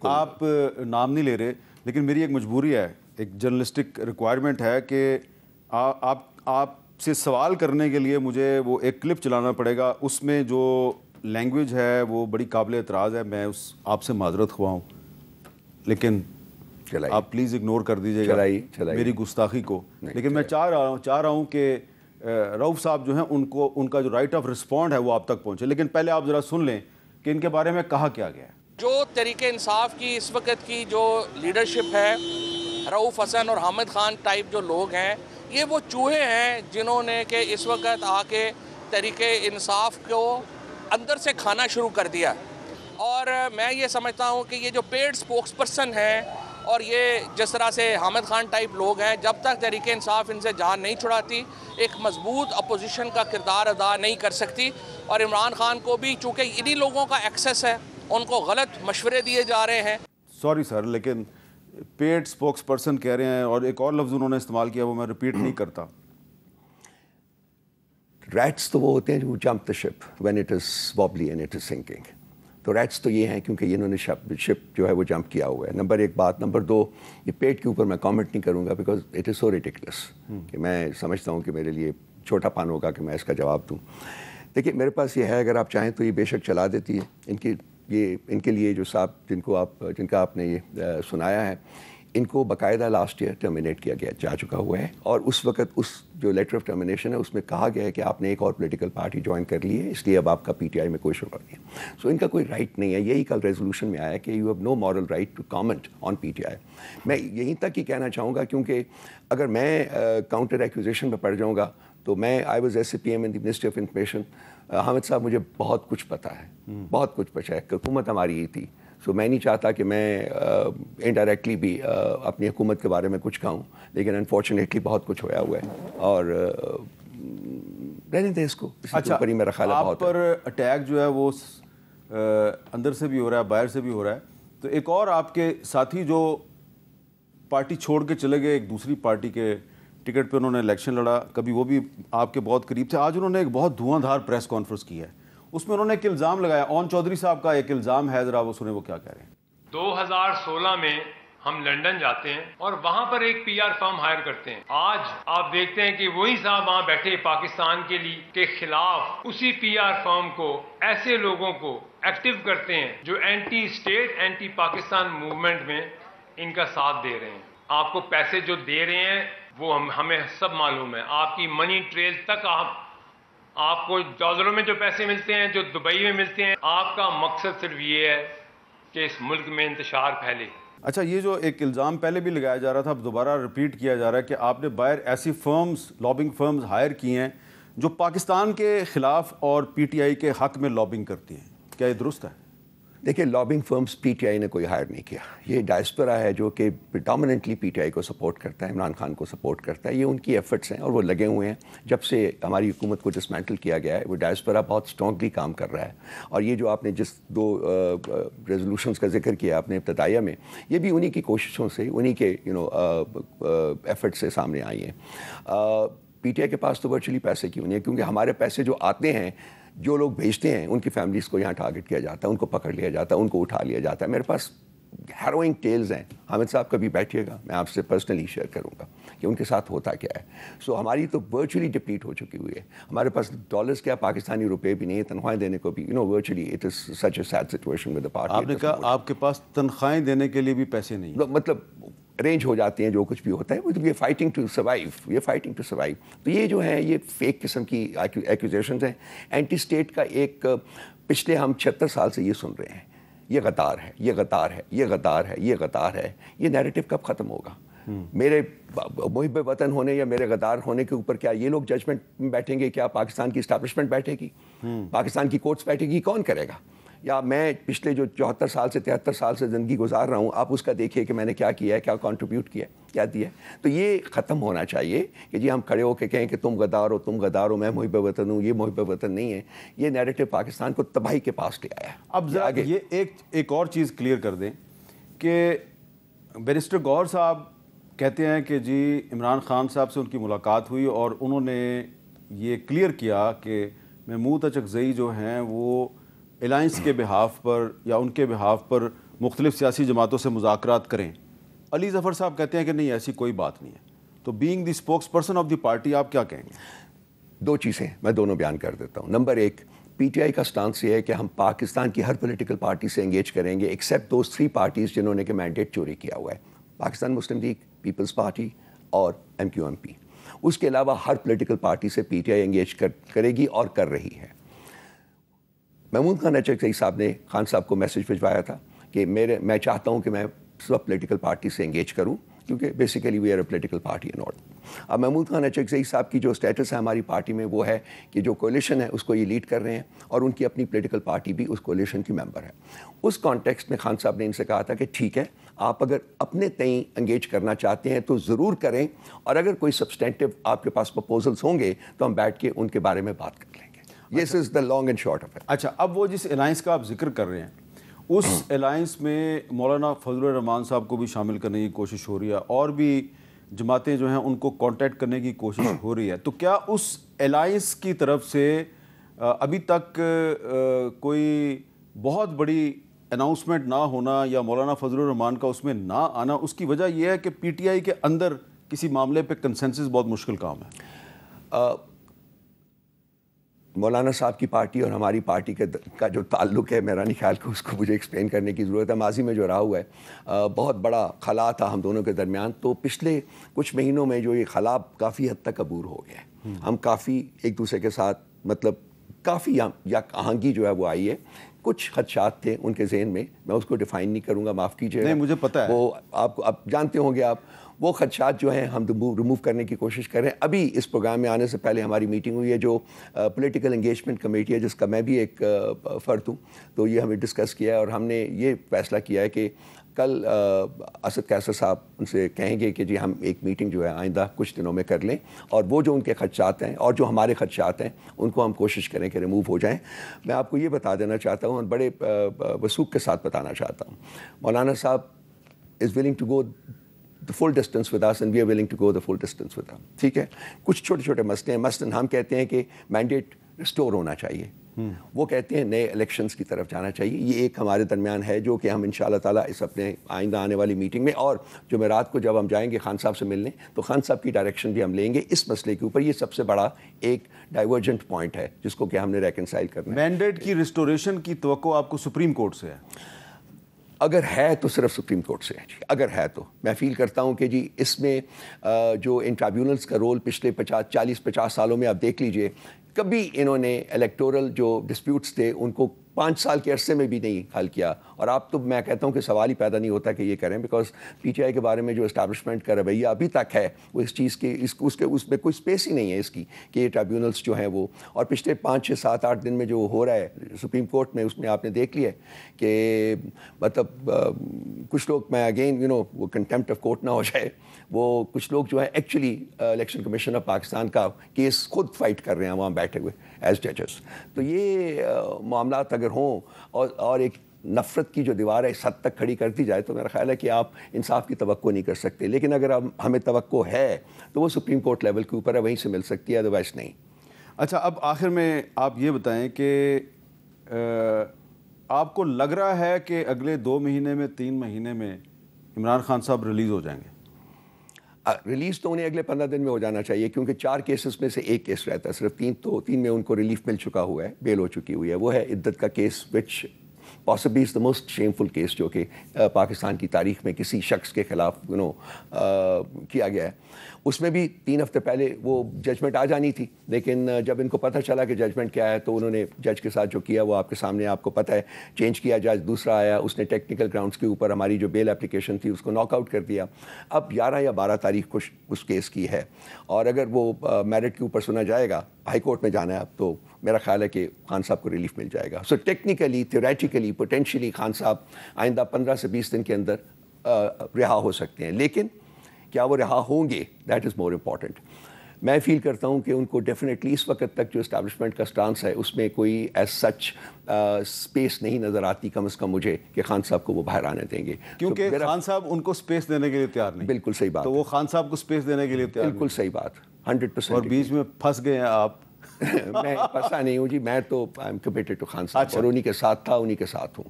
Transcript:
آپ نام نہیں لے رہے لیکن میری ایک مجبوری ہے, ایک جرنلسٹک ریکوائرمنٹ ہے کہ آپ سے سوال کرنے کے لیے مجھے وہ ایک کلپ چلانا پڑے گا, اس میں جو لینگویج ہے وہ بڑی قابل اعتراض ہے, میں آپ سے معذرت خواہ ہوں, لیکن آپ پلیز اگنور کر دیجیے گا میری گستاخی کو. لیکن میں چاہ رہا ہوں کہ رؤف صاحب جو ہیں ان کا جو رائٹ آف رسپونڈ ہے وہ آپ تک پہنچے, لیکن پہلے آپ ذرا سن لیں کہ ان کے بارے میں کہا کیا گیا ہے. جو تحریک انصاف کی اس وقت کی جو لیڈرشپ ہے, رؤف حسن اور حامد خان ٹائپ جو لوگ ہیں, یہ وہ چوہے ہیں جنہوں نے کہ اس وقت آ کے تحریک انصاف کو اندر سے کھانا شروع کر دیا. اور میں یہ سمجھتا ہوں کہ یہ جو پیڈ سپوکس پرسن ہیں اور یہ جس طرح سے حامد خان ٹائپ لوگ ہیں, جب تک تحریک انصاف ان سے جان نہیں چھڑاتی ایک مضبوط اپوزیشن کا کردار ادا نہیں کر سکتی. اور عمران خان کو بھی چونکہ انہی لوگوں کا ایکسس ہے, ان کو غلط مشورے دیے جا رہے ہیں. سوری سر, لیکن پیڈ سپوکس پرسن کہہ رہے ہیں اور ایک اور لفظ انہوں نے استعمال کیا وہ میں ریپیٹ نہیں کرتا. ریٹس تو وہ ہوتے ہیں جو jump the ship when it is wobbly and it is sinking. تو ریٹس تو یہ ہیں کیونکہ انہوں نے شپ جو ہے وہ جمپ کیا ہوا ہے. نمبر ایک بات. نمبر دو, یہ پیٹ کے اوپر میں کامنٹ نہیں کروں گا because it is so ridiculous کہ میں سمجھتا ہوں کہ میرے لیے چھوٹا پان ہوگا کہ میں اس کا جواب دوں. دیکھیے میرے پاس یہ ہے, اگر آپ چاہیں تو یہ بے شک چلا دیتی ہے. ان کے لیے جو صاحب جن کا آپ نے یہ سنایا ہے, ان کو باقاعدہ لاسٹ ایئر ٹرمینیٹ کیا جا چکا ہوا ہے. اور اس وقت اس جو لیٹر آف ٹرمینیشن ہے اس میں کہا گیا ہے کہ آپ نے ایک اور پولیٹیکل پارٹی جوائن کر لی ہے, اس لیے اب آپ کا پی ٹی آئی میں کوئی شعبہ نہیں ہے. سو ان کا کوئی رائٹ نہیں ہے. یہی کل ریزولوشن میں آیا کہ you have no moral right to comment on P T I. میں یہیں تک ہی کہنا چاہوں گا کیونکہ اگر میں کاؤنٹر ایکوزیشن پہ پڑ جاؤں گا تو میں I was S C P M in the ministry of information. Hamid صاحب مجھے بہت کچھ پتہ ہے, بہت کچھ پتہ ہے. حکومت ہماری یہ تھی, سو میں نہیں چاہتا کہ میں انڈائریکٹلی بھی اپنی حکومت کے بارے میں کچھ کہوں, لیکن انفارچونیٹلی بہت کچھ ہوا ہے. اور رہنے دیں اس کو. اچھا, میرا خیال ہے آپ پر اٹیک جو ہے وہ اندر سے بھی ہو رہا ہے, باہر سے بھی ہو رہا ہے. تو ایک اور آپ کے ساتھی جو پارٹی چھوڑ کے چلے گئے, ایک دوسری پارٹی کے ٹکٹ پہ انہوں نے الیکشن لڑا, کبھی وہ بھی آپ کے بہت قریب تھے. آج انہوں نے ایک بہت دھواں دھار پریس کانفرنس کی ہے, اس میں انہوں نے ایک الزام لگایا. اون چودھری صاحب کا ایک الزام ہے, ذرا وہ سنیں وہ کیا کہہ رہے ہیں. 2016 میں ہم لنڈن جاتے ہیں اور وہاں پر ایک پی آر فرم ہائر کرتے ہیں. آج آپ دیکھتے ہیں کہ وہی صاحب وہاں بیٹھے پاکستان کے خلاف اسی پی آر فرم کو, ایسے لوگوں کو ایکٹیو کرتے ہیں جو anti state anti Pakistan movement میں ان کا ساتھ دے رہے ہیں. آپ کو پیسے جو دے رہے ہیں وہ ہمیں سب معلوم ہے. آپ کی منی ٹریل تک آپ کو ڈالروں میں جو پیسے ملتے ہیں, جو دبئی میں ملتے ہیں. آپ کا مقصد صرف یہ ہے کہ اس ملک میں انتشار پھیلے. اچھا, یہ جو ایک الزام پہلے بھی لگایا جا رہا تھا, اب دوبارہ ریپیٹ کیا جا رہا ہے کہ آپ نے باہر ایسی فرمز, لابنگ فرمز ہائر کی ہیں جو پاکستان کے خلاف اور پی ٹی آئی کے حق میں لابنگ کرتی ہیں. کیا یہ درست ہے؟ دیکھیں, lobbying firms P T I نے کوئی ہائر نہیں کیا. یہ ڈائسپورا ہے جو کہ پریڈامننٹلی پی ٹی آئی کو سپورٹ کرتا ہے, عمران خان کو سپورٹ کرتا ہے. یہ ان کی ایفرٹس ہیں اور وہ لگے ہوئے ہیں. جب سے ہماری حکومت کو ڈسمینٹل کیا گیا ہے وہ ڈائسپورا بہت اسٹرانگلی کام کر رہا ہے. اور یہ جو آپ نے جس دو ریزولوشنس کا ذکر کیا آپ نے ابتدائیہ میں, یہ بھی انہی کی کوششوں سے, انہی کے ایفرٹ سے سامنے آئی ہیں. پی ٹی آئی کے پاس تو ورچولی پیسے کیوں نہیں ہے, کیونکہ ہمارے پیسے جو آتے ہیں, جو لوگ بھیجتے ہیں, ان کی فیملیز کو یہاں ٹارگٹ کیا جاتا ہے, ان کو پکڑ لیا جاتا ہے, ان کو اٹھا لیا جاتا ہے. میرے پاس ہیروئنگ ٹیلز ہیں. حامد صاحب کبھی بیٹھیے گا, میں آپ سے پرسنلی شیئر کروں گا کہ ان کے ساتھ ہوتا کیا ہے. سو ہماری تو ورچولی ڈپلیٹ ہو چکی ہوئی ہے. ہمارے پاس ڈالرز کیا, پاکستانی روپے بھی نہیں ہے تنخواہیں دینے کو بھی. Virtually it is such a sad situation with the party. آپ نے کہا آپ کے پاس تنخواہیں دینے کے لیے بھی پیسے نہیں ہیں. مطلب ارینج ہو جاتے ہیں جو کچھ بھی ہوتا ہے, یہ فائٹنگ ٹو سروائیو. تو یہ جو ہے یہ فیک قسم کی ایکوزیشنز ہیں. اینٹی اسٹیٹ کا ایک پچھلے ہم 76 سال سے یہ سن رہے ہیں, یہ غدار ہے, یہ غدار ہے, یہ غدار ہے, یہ غدار ہے. یہ نیریٹو کب ختم ہوگا؟ میرے محب وطن ہونے یا میرے غدار ہونے کے اوپر کیا یہ لوگ ججمنٹ میں بیٹھیں گے؟ کیا پاکستان کی اسٹیبلشمنٹ بیٹھے گی؟ پاکستان کی کورٹس بیٹھے گی؟ کون کرے گا؟ یا میں پچھلے جو 74 سال سے 73 سال سے زندگی گزار رہا ہوں, آپ اس کا دیکھیے کہ میں نے کیا کیا ہے, کیا کنٹریبیوٹ کیا ہے, کیا دیا ہے. تو یہ ختم ہونا چاہیے کہ جی ہم کھڑے ہو کے کہیں کہ تم غدار ہو, تم غدار ہو, میں محب وطن ہوں. یہ محب وطن نہیں ہے. یہ نیریٹو پاکستان کو تباہی کے پاس لے آیا ہے. اب ذرا یہ ایک اور چیز کلیئر کر دیں کہ بیرسٹر گوہر صاحب کہتے ہیں کہ جی عمران خان صاحب سے ان کی ملاقات ہوئی اور انہوں نے یہ کلیئر کیا کہ محمود اچکزئی جو ہیں وہ الائنس کے بہاف پر یا ان کے بہاف پر مختلف سیاسی جماعتوں سے مذاکرات کریں. علی ظفر صاحب کہتے ہیں کہ نہیں ایسی کوئی بات نہیں ہے. تو being the spokes person of the party آپ کیا کہیں گے؟ دو چیزیں میں دونوں بیان کر دیتا ہوں. نمبر ایک, پی ٹی آئی کا سٹانس یہ ہے کہ ہم پاکستان کی ہر پولیٹیکل پارٹی سے انگیج کریں گے ایکسیپٹ دوز 3 پارٹیز جنہوں نے کہ مینڈیٹ چوری کیا ہوا ہے, پاکستان مسلم لیگ, پیپلز پارٹی اور ایم کیو ایم پی. اس کے علاوہ ہر پولیٹیکل پارٹی سے پی ٹی آئی انگیج کرے گی اور کر رہی ہے. محمود خان اچکزئی صاحب نے خان صاحب کو میسج بھجوایا تھا کہ میں چاہتا ہوں کہ میں سب پولیٹیکل پارٹی سے انگیج کروں کیونکہ basically we are a political party in all. اب محمود خان اچکزئی صاحب کی جو اسٹیٹس ہے ہماری پارٹی میں وہ ہے کہ جو کولیشن ہے اس کو یہ لیڈ کر رہے ہیں اور ان کی اپنی پولیٹیکل پارٹی بھی اس کولیشن کی ممبر ہے. اس کانٹیکسٹ میں خان صاحب نے ان سے کہا تھا کہ ٹھیک ہے, آپ اگر اپنے تئیں انگیج کرنا چاہتے ہیں تو ضرور کریں, اور اگر کوئی سبسٹینٹیو آپ کے پاس پرپوزلس ہوں گے تو ہم بیٹھ کے ان کے بارے میں بات کر لیں گے. Yes is the long and short of it. اچھا, اب وہ جس الائنس کا آپ ذکر کر رہے ہیں اس الائنس میں مولانا فضل الرحمان صاحب کو بھی شامل کرنے کی کوشش ہو رہی ہے اور بھی جماعتیں جو ہیں ان کو کانٹیکٹ کرنے کی کوشش ہو رہی ہے. تو کیا اس الائنس کی طرف سے ابھی تک کوئی بہت بڑی اناؤنسمنٹ نہ ہونا یا مولانا فضل الرحمان کا اس میں نہ آنا, اس کی وجہ یہ ہے کہ پی ٹی آئی کے اندر کسی معاملے پہ کنسنسس بہت مشکل کام ہے؟ مولانا صاحب کی پارٹی اور ہماری پارٹی کا جو تعلق ہے میرا نہیں خیال کہ اس کو مجھے ایکسپلین کرنے کی ضرورت ہے. ماضی میں جو رہا ہوا ہے بہت بڑا خلا تھا ہم دونوں کے درمیان, تو پچھلے کچھ مہینوں میں جو یہ خلا کافی حد تک عبور ہو گیا ہے. ہم کافی ایک دوسرے کے ساتھ مطلب کافی یا آہنگی جو ہے وہ آئی ہے. کچھ خدشات تھے ان کے ذہن میں اس کو ڈیفائن نہیں کروں گا, معاف کیجیے. نہیں, مجھے پتہ ہے وہ آپ کو اب جانتے ہوں گے آپ, وہ خدشات جو ہیں ہم ریموو کرنے کی کوشش کر رہے ہیں. ابھی اس پروگرام میں آنے سے پہلے ہماری میٹنگ ہوئی ہے جو پولیٹیکل انگیجمنٹ کمیٹی ہے جس کا میں بھی ایک فرد ہوں, تو یہ ہمیں ڈسکس کیا ہے اور ہم نے یہ فیصلہ کیا ہے کہ کل اسد قیصر صاحب ان سے کہیں گے کہ جی ہم ایک میٹنگ جو ہے آئندہ کچھ دنوں میں کر لیں, اور وہ جو ان کے خدشات ہیں اور جو ہمارے خدشات ہیں ان کو ہم کوشش کریں کہ ریموو ہو جائیں. میں آپ کو یہ بتا دینا چاہتا ہوں اور بڑے وثوق کے ساتھ بتانا چاہتا ہوں, Maulana Sahab is willing to go the full distance with us and we are willing to go the full distance with them. ٹھیک ہے, کچھ چھوٹے چھوٹے مسئلے ہیں. مثلاً ہم کہتے ہیں کہ مینڈیٹ ریسٹور ہونا چاہیے, وہ کہتے ہیں نئے الیکشنز کی طرف جانا چاہیے. یہ ایک ہمارے درمیان ہے جو کہ ہم انشاءاللہ تعالیٰ اس اپنے آئندہ آنے والی میٹنگ میں اور جمعرات کو جب ہم جائیں گے خان صاحب سے ملنے تو خان صاحب کی ڈائریکشن بھی ہم لیں گے اس مسئلے کے اوپر. یہ سب سے بڑا ایک ڈائیورجنٹ پوائنٹ ہے جس کو کہ ہم نے ریکنسائل کرنا ہے. مینڈیٹ کی ریسٹوریشن کی توقع آپ کو سپریم کورٹ سے ہے؟ اگر ہے تو صرف سپریم کورٹ سے ہے جی. اگر ہے تو میں فیل کرتا ہوں کہ جی اس میں جو ان ٹرائبیونلز کا رول پچھلے 40-50 سالوں میں آپ دیکھ لیجئے, کبھی انہوں نے الیکٹورل جو ڈسپیوٹس تھے ان کو 5 سال کے عرصے میں بھی نہیں حل کیا. اور آپ تو میں کہتا ہوں کہ سوال ہی پیدا نہیں ہوتا کہ یہ کریں, بیکاز پی ٹی آئی کے بارے میں جو اسٹیبلشمنٹ کا رویہ ابھی تک ہے وہ اس چیز کے اس میں کوئی اسپیس ہی نہیں ہے اس کی کہ یہ ٹرائبیونلس جو ہیں وہ. اور پچھلے 5-6-7-8 دن میں جو ہو رہا ہے سپریم کورٹ میں اس میں آپ نے دیکھ لیا کہ مطلب کچھ لوگ, میں اگین وہ کنٹیمپٹ آف کورٹ نہ ہو جائے, وہ کچھ لوگ جو ہے actually election commission of Pakistan کا کیس خود فائٹ کر رہے ہیں وہاں بیٹھے ہوئے ایز ججز. تو یہ معاملات اگر ہوں اور ایک نفرت کی جو دیوار ہے اس حد تک کھڑی کر دی جائے تو میرا خیال ہے کہ آپ انصاف کی توقع نہیں کر سکتے. لیکن اگر ہمیں توقع ہے تو وہ سپریم کورٹ لیول کے اوپر ہے, وہیں سے مل سکتی ہے, ادروائز نہیں. اچھا, اب آخر میں آپ یہ بتائیں کہ آپ کو لگ رہا ہے کہ اگلے 2 مہینے میں 3 مہینے میں عمران خان صاحب ریلیز ہو جائیں گے؟ ریلیز تو انہیں اگلے 15 دن میں ہو جانا چاہیے کیونکہ 4 کیسز میں سے ایک کیس رہتا ہے, صرف 3 میں ان کو ریلیف مل چکا ہوا ہے, بیل ہو چکی ہوئی ہے. وہ ہے عدت کا case which possibly is the most shameful case جو کہ پاکستان کی تاریخ میں کسی شخص کے خلاف کیا گیا ہے. اس میں بھی 3 ہفتے پہلے وہ ججمنٹ آ جانی تھی, لیکن جب ان کو پتہ چلا کہ ججمنٹ کیا ہے تو انہوں نے جج کے ساتھ جو کیا وہ آپ کے سامنے آپ کو پتہ ہے, چینج کیا. جج دوسرا آیا, اس نے ٹیکنیکل گراؤنڈس کے اوپر ہماری جو بیل اپلیکیشن تھی اس کو ناک آؤٹ کر دیا. اب 11 یا 12 تاریخ کو اس کیس کی ہے, اور اگر وہ میرٹ کے اوپر سنا جائے گا, ہائی کورٹ میں جانا ہے اب, تو میرا خیال ہے کہ خان صاحب کو ریلیف مل جائے گا. So technically theoretically potentially Khan صاحب آئندہ 15 سے 20 دن کے اندر رہا ہو سکتے ہیں. لیکن کیا وہ رہا ہوں گے, دیٹ از مور امپورٹنٹ. میں فیل کرتا ہوں کہ ان کو ڈیفینیٹلی اس وقت تک جو اسٹیبلشمنٹ کا سٹانس ہے اس میں کوئی ایز سچ اسپیس نہیں نظر آتی کم از کم مجھے کہ خان صاحب کو وہ باہر آنے دیں گے, کیونکہ خان صاحب ان کو اسپیس دینے کے لیے تیار نہیں. بالکل صحیح بات. تو وہ خان صاحب کو اسپیس دینے کے لیے تیار, بالکل صحیح بات, 100%. اور بیچ میں پھنس گئے ہیں آپ. میں پھنسا نہیں ہوں جی, میں تو I am committed to Khan صاحب, اور انہی کے ساتھ تھا, انہی کے ساتھ ہوں.